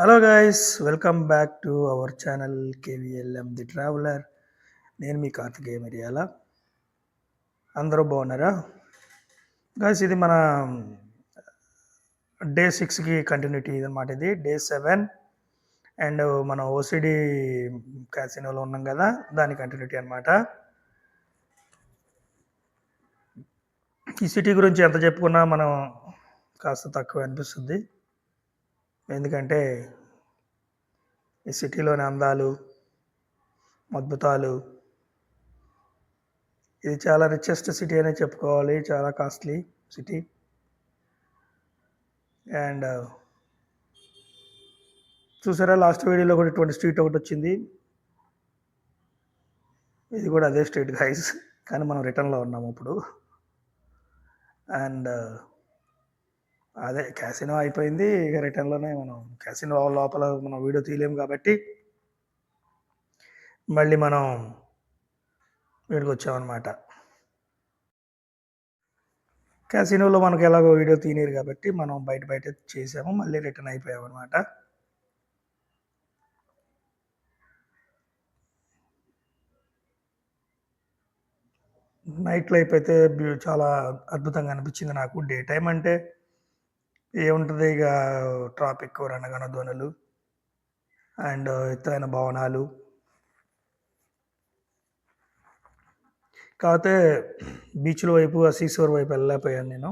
Hello guys, welcome back to our channel KVLM the traveller. నేను మీ కార్తికేయ మిరియాల. అందరూ బాగున్నారా గైస్? ఇది మన డే 6కి కంటిన్యూటీ అనమాట. ఇది డే 7 అండ్ మన ఓసిడి క్యాసినోలో ఉన్నాం కదా, దాని కంటిన్యూటీ అనమాట. ఈ సిటీ గురించి ఎంత చెప్పుకున్నా మనం కాస్త తక్కువ అనిపిస్తుంది. ఎందుకంటే ఈ సిటీలోని అందాలు, అద్భుతాలు, ఇది చాలా రిచెస్ట్ సిటీ అనే చెప్పుకోవాలి. చాలా కాస్ట్లీ సిటీ. అండ్ చూసారా, లాస్ట్ వీడియోలో కూడా ఇటువంటి స్ట్రీట్ ఒకటి వచ్చింది. ఇది కూడా అదే స్ట్రీట్ గైస్, కానీ మనం రిటర్న్లో ఉన్నాము ఇప్పుడు. అండ్ అదే క్యాసినో అయిపోయింది, ఇక రిటర్న్లోనే మనం క్యాసినో లోపల మనం వీడియో తీయలేము కాబట్టి మళ్ళీ మనం వీడికి వచ్చామన్నమాట. క్యాసినోలో మనకు ఎలాగో వీడియో తీయలేరు కాబట్టి మనం బయట చేసాము, మళ్ళీ రిటర్న్ అయిపోయాం అనమాట. నైట్ లైఫ్ అయితే చాలా అద్భుతంగా అనిపించింది నాకు. డే టైం అంటే ఏముంటుంది, ఇక ట్రాఫిక్, రణగణ ధ్వనులు అండ్ ఎత్తైన భవనాలు. కాకపోతే బీచ్ల వైపు, ఆ సీసోర్ వైపు వెళ్ళలేకపోయాను నేను.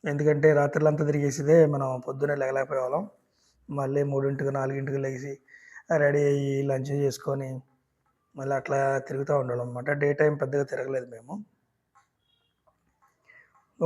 ఎందుకంటే రాత్రులంతా తిరిగేసిదే, మనం పొద్దున్నే లేగలేకపోయేవాళ్ళం. మళ్ళీ 3ంటికి 4ంటికి లేచి రెడీ అయ్యి లంచ్ చేసుకొని మళ్ళీ అట్లా తిరుగుతూ ఉండడం అనమాట. డే టైం పెద్దగా తిరగలేదు మేము.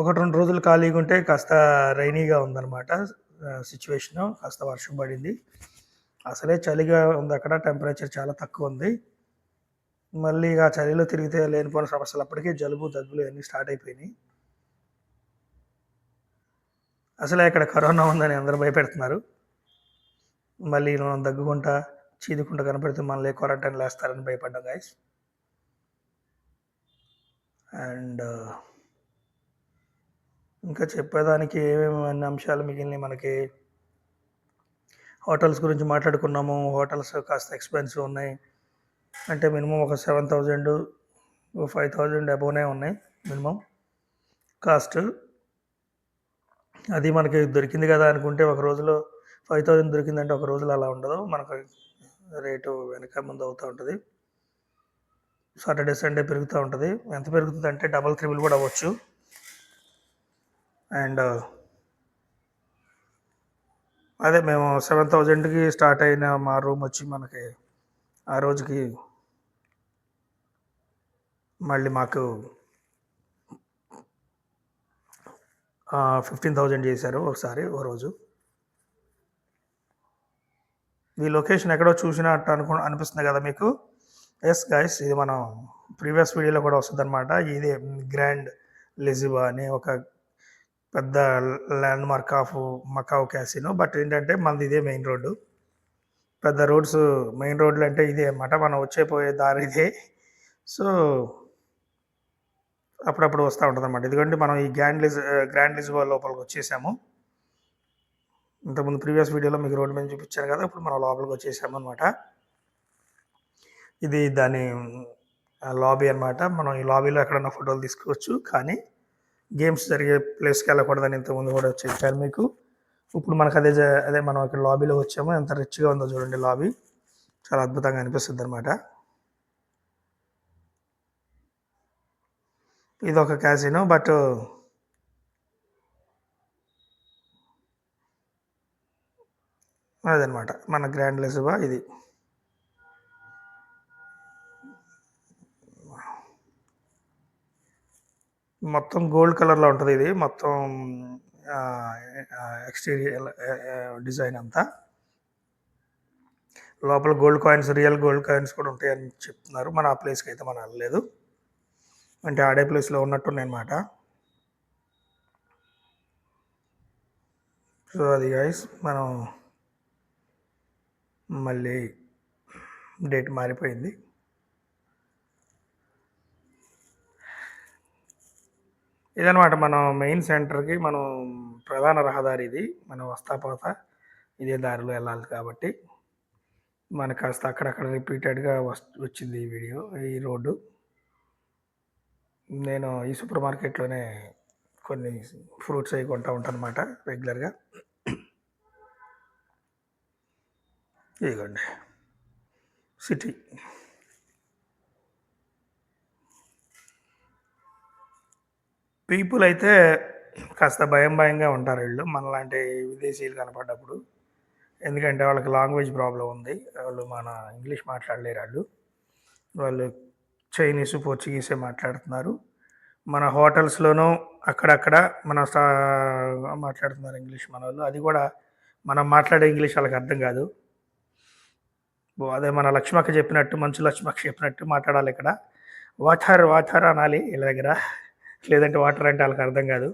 1-2 రోజులు ఖాళీగా ఉంటే కాస్త రైనీగా ఉందన్నమాట సిచ్యువేషను. కాస్త వర్షం పడింది. అసలే చలిగా ఉంది అక్కడ, టెంపరేచర్ చాలా తక్కువ ఉంది. మళ్ళీ ఆ చలిలో తిరిగితే లేనిపోయిన సమస్యలు, అప్పటికే జలుబు, దగ్గులు అన్నీ స్టార్ట్ అయిపోయినాయి. అసలే ఇక్కడ కరోనా ఉందని అందరూ భయపెడుతున్నారు. మళ్ళీ మనం దగ్గుకుంటా, చీదుకుంటా కనపడితే మనల్ని క్వారంటైన్లో వేస్తారని భయపడ్డాం గైస్. అండ్ ఇంకా చెప్పేదానికి ఏమేమి అన్ని అంశాలు మిగిలినాయి మనకి. హోటల్స్ గురించి మాట్లాడుకున్నాము. హోటల్స్ కాస్త ఎక్స్పెన్సివ్ ఉన్నాయి. అంటే మినిమం ఒక 7,000, 5,000 అబోనే ఉన్నాయి మినిమం కాస్ట్. అది మనకి దొరికింది కదా అనుకుంటే ఒక రోజులో 5,000 దొరికిందంటే ఒక రోజులో అలా ఉండదు. మనకు రేటు వెనక ముందు అవుతూ ఉంటుంది. సాటర్డే, సండే పెరుగుతూ ఉంటుంది. ఎంత పెరుగుతుంది అంటే డబల్, త్రిబుల్ కూడా అవ్వచ్చు. అండ్ అదే మేము 7,000కి స్టార్ట్ అయిన మా రూమ్ వచ్చి మనకి ఆ రోజుకి మళ్ళీ మాకు 15,000 చేశారు ఒకసారి, ఓ రోజు. ఈ లొకేషన్ ఎక్కడో చూసినట్టు అనిపిస్తుంది కదా మీకు? ఎస్ గైస్, ఇది మనం ప్రీవియస్ వీడియోలో కూడా వస్తుంది అనమాట. ఇదే గ్రాండ్ లిజిబా అని ఒక పెద్ద landmark of Macau casino. But ఏంటంటే మనది ఇదే మెయిన్ రోడ్డు. పెద్ద రోడ్స్, మెయిన్ రోడ్లు అంటే ఇదే అన్నమాట. మనం పోయే దారి ఇదే. సో అప్పుడప్పుడు వస్తూ ఉంటుంది అన్నమాట. ఎందుకంటే మనం ఈ గ్రాండ్ లిజిబా లోపలికి వచ్చేసాము. ఇంతకుముందు ప్రీవియస్ వీడియోలో మీకు రోడ్డు మీద చూపించాను కదా, ఇప్పుడు మనం లోపలికి వచ్చేసాము అనమాట. ఇది దాని లాబీ అనమాట. మనం ఈ లాబీలో ఎక్కడన్నా ఫోటోలు తీసుకోవచ్చు, కానీ గేమ్స్ జరిగే ప్లేస్కి వెళ్ళకూడదని ఇంతకుముందు కూడా చెప్పారు మీకు. ఇప్పుడు మనకు అదే మనం ఇక్కడ లాబీలో వచ్చాము. ఎంత రిచ్గా ఉందో చూడండి లాబీ. చాలా అద్భుతంగా అనిపిస్తుంది అనమాట. ఇది ఒక క్యాసినో, బట్ అదనమాట మన గ్రాండ్ లిజిబా. ఇది మొత్తం గోల్డ్ కలర్లో ఉంటుంది. ఇది మొత్తం ఎక్స్టీరియర్ డిజైన్ అంతా. లోపల gold coins, real gold coins కూడా ఉంటాయని చెప్తున్నారు. మన ఆ ప్లేస్కి అయితే మనం వెళ్ళలేదు, అంటే ఆడే ప్లేస్లో ఉన్నట్టున్నాయి అన్నమాట. సో అది గైస్, మనం మళ్ళీ డేట్ మారిపోయింది. ఇదనమాట మనం మెయిన్ సెంటర్కి, మనం ప్రధాన రహదారి ఇది. మనం వస్తా పోతా ఇదే దారిలో వెళ్ళాలి కాబట్టి మనకు కాస్త అక్కడక్కడ రిపీటెడ్గా వచ్చింది ఈ వీడియో, ఈ రోడ్డు. నేను ఈ సూపర్ మార్కెట్లోనే కొన్ని ఫ్రూట్స్ అవి కొంటూ ఉంటాను అనమాట రెగ్యులర్గా. ఇదిగోండి సిటీ. పీపుల్ అయితే కాస్త భయంగా ఉంటారు వీళ్ళు మనలాంటి విదేశీయులు కనపడ్డప్పుడు. ఎందుకంటే వాళ్ళకి లాంగ్వేజ్ ప్రాబ్లం ఉంది. వాళ్ళు మన ఇంగ్లీష్ మాట్లాడలేరు. వాళ్ళు చైనీసు, పోర్చుగీసే మాట్లాడుతున్నారు. మన హోటల్స్‌లోనూ అక్కడక్కడ మన మాట్లాడుతున్నారు ఇంగ్లీష్ మనోళ్ళు. అది కూడా మనం మాట్లాడే ఇంగ్లీష్ వాళ్ళకి అర్థం కాదు. అదే మన లక్ష్మక్క చెప్పినట్టు, మంచు లక్ష్మక్క చెప్పినట్టు మాట్లాడాలి ఇక్కడ. వాటర్ అనాలి వీళ్ళ దగ్గర. లేదంటే వాటర్ అంటే వాళ్ళకి అర్థం కాదు.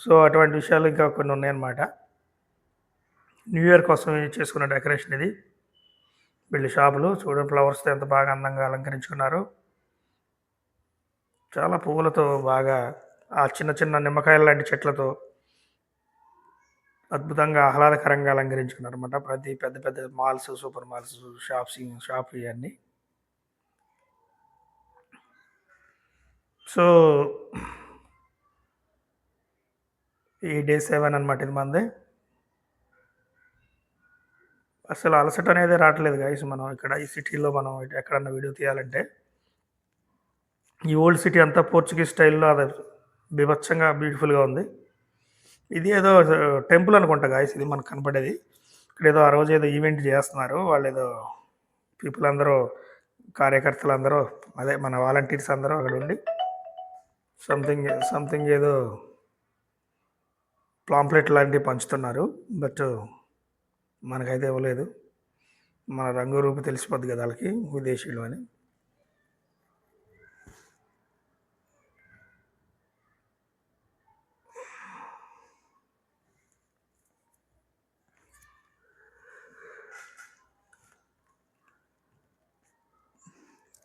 సో అటువంటి విషయాలు ఇంకా కొన్ని ఉన్నాయన్నమాట. న్యూ ఇయర్ కోసం చేసుకున్న డెకరేషన్ ఇది. వీళ్ళ షాపులు చూడండి, ఫ్లవర్స్తో ఎంత బాగా అందంగా అలంకరించుకున్నారు. చాలా పువ్వులతో బాగా ఆ చిన్న చిన్న నిమ్మకాయలు లాంటి చెట్లతో అద్భుతంగా ఆహ్లాదకరంగా అలంకరించుకున్నారు అనమాట. ప్రతి పెద్ద పెద్ద మాల్స్, సూపర్ మాల్స్, షాప్ ఇవన్నీ. సో ఈ డే 7 అనమాట ఇది మంది. అసలు అలసట అనేది రావట్లేదు గైస్. మనం ఇక్కడ ఈ సిటీలో మనం ఎక్కడన్నా వీడియో తీయాలంటే ఈ ఓల్డ్ సిటీ అంతా పోర్చుగీస్ స్టైల్లో అది బీభత్సంగా బ్యూటిఫుల్గా ఉంది. ఇది ఏదో టెంపుల్ అనుకుంటా గాయస్ ఇది మనకు కనపడేది. ఇక్కడ ఏదో ఆ రోజు ఏదో ఈవెంట్ చేస్తున్నారు. వాళ్ళు ఏదో పీపుల్ అందరూ, కార్యకర్తలు అందరూ, అదే మన వాలంటీర్స్ అందరూ అక్కడ ఉండి సంథింగ్ ఏదో పాంప్లెట్ లాంటివి పంచుతున్నారు. బట్ మనకైతే ఇవ్వలేదు. మన రంగు రూపు తెలిసిపోద్ది కదా వాళ్ళకి విదేశీయులు అని.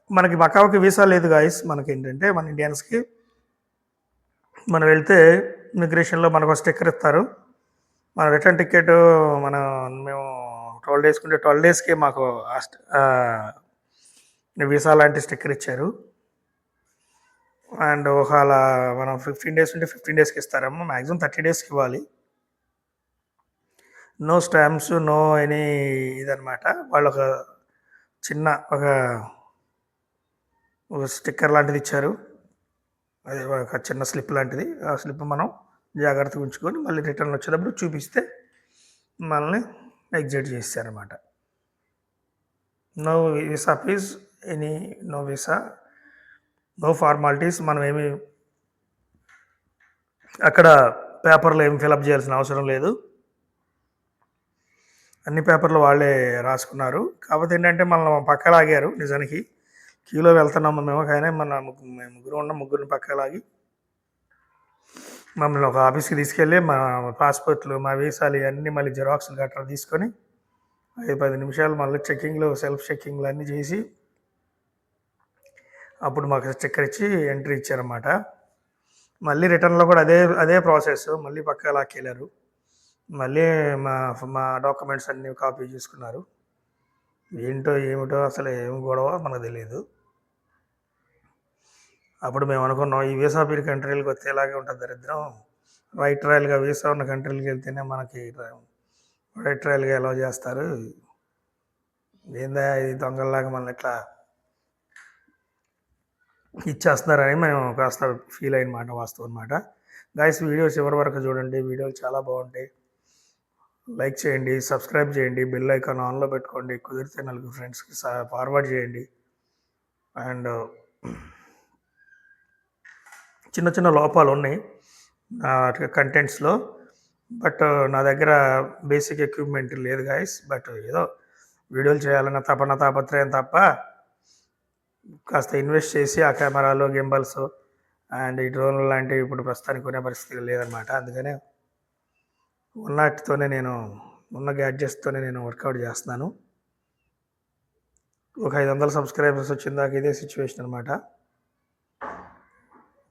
మనకి మకావుకి వీసా లేదు గాయస్. మనకి ఏంటంటే మన ఇండియన్స్కి మనం వెళ్తే ఇమిగ్రేషన్లో మనకు స్టిక్కర్ ఇస్తారు. మన రిటర్న్ టికెట్ మేము 12 డేస్కుంటే 12 డేస్కి మాకు వీసా లాంటి స్టిక్కర్ ఇచ్చారు. అండ్ ఒకవేళ మనం 15 డేస్ ఉంటే 15 డేస్కి ఇస్తారేమో. మ్యాక్సిమం 30 డేస్కి ఇవ్వాలి. నో స్టాంప్స్, నో ఎనీ ఇదనమాట. వాళ్ళు ఒక చిన్న ఒక స్టిక్కర్ లాంటిది ఇచ్చారు. అది ఒక చిన్న స్లిప్ లాంటిది. ఆ స్లిప్ మనం జాగ్రత్తగా ఉంచుకొని మళ్ళీ రిటర్న్ వచ్చేటప్పుడు చూపిస్తే మనల్ని ఎగ్జిట్ చేస్తారనమాట. No visa please, no visa, no formalities. మనం ఏమి అక్కడ పేపర్లు ఏమి ఫిలప్ చేయాల్సిన అవసరం లేదు. అన్ని పేపర్లు వాళ్ళే రాసుకున్నారు. కాకపోతే ఏంటంటే మనల్ని పక్క లాగారు. నిజానికి క్యూలో వెళ్తున్నాము మేము, కానీ ముగ్గురిని పక్క లాగి మమ్మల్ని ఒక ఆఫీస్కి తీసుకెళ్ళి మా పాస్పోర్ట్లు, మా వీసాలు ఇవన్నీ మళ్ళీ జిరాక్స్లు గట్రా తీసుకొని 5-10 నిమిషాలు మళ్ళీ సెల్ఫ్ చెక్కింగ్లు అన్నీ చేసి అప్పుడు మాకు స్టిక్కర్ ఇచ్చి ఎంట్రీ ఇచ్చారన్నమాట. మళ్ళీ రిటర్న్లో కూడా అదే ప్రాసెస్. మళ్ళీ పక్క లాక్కెళ్ళారు. మళ్ళీ మా డాక్యుమెంట్స్ అన్నీ కాపీ చేసుకున్నారు. ఏమిటో అసలు ఏం గొడవ మనకు తెలియదు. అప్పుడు మేము అనుకున్నాం ఈ వీసా పీర్ కంట్రీలకు వస్తే ఇలాగే ఉంటుంది దరిద్రం. రైట్ రాయల్గా వీసా ఉన్న కంట్రీలకు వెళ్తేనే మనకి రైట్ రాయల్గా ఎలా చేస్తారు, ఏందా ఇది దొంగల్లాగా మనల్ని ఇట్లా ఇచ్చేస్తున్నారని మేము కాస్త ఫీల్ అయిన మాట వాస్తవం అనమాట. గాయస్ వీడియోస్ చివరి వరకు చూడండి. వీడియోలు చాలా బాగుంటాయి. లైక్ చేయండి, సబ్స్క్రైబ్ చేయండి, బెల్ ఐకాన్ ఆన్లో పెట్టుకోండి. కుదిరితే 4 ఫ్రెండ్స్కి ఫార్వర్డ్ చేయండి. అండ్ చిన్న లోపాలు ఉన్నాయి కంటెంట్స్లో. బట్ నా దగ్గర బేసిక్ ఎక్విప్మెంట్ లేదు గాయస్. బట్ ఏదో వీడియోలు చేయాలన్న తాపత్రయం తప్ప కాస్త ఇన్వెస్ట్ చేసి ఆ కెమెరాలు, గింబల్స్ అండ్ ఈ డ్రోన్లు లాంటివి ఇప్పుడు ప్రస్తుతానికి కొనే పరిస్థితి లేదనమాట. అందుకనే ఉన్న గ్యాడ్జెట్స్తోనే నేను వర్కౌట్ చేస్తున్నాను. ఒక 500 సబ్స్క్రైబర్స్ వచ్చిందాక ఇదే సిచ్యువేషన్ అనమాట.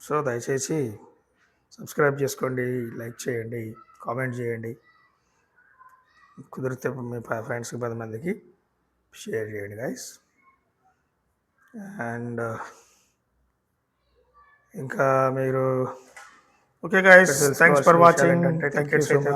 సో దయచేసి సబ్స్క్రైబ్ చేసుకోండి, లైక్ చేయండి, కామెంట్ చేయండి. కుదిరితే మీ ఫ్రెండ్స్కి 10 మందికి షేర్ చేయండి గైస్. అండ్ ఇంకా మీరు okay guys, thanks for watching. Tickets అయితే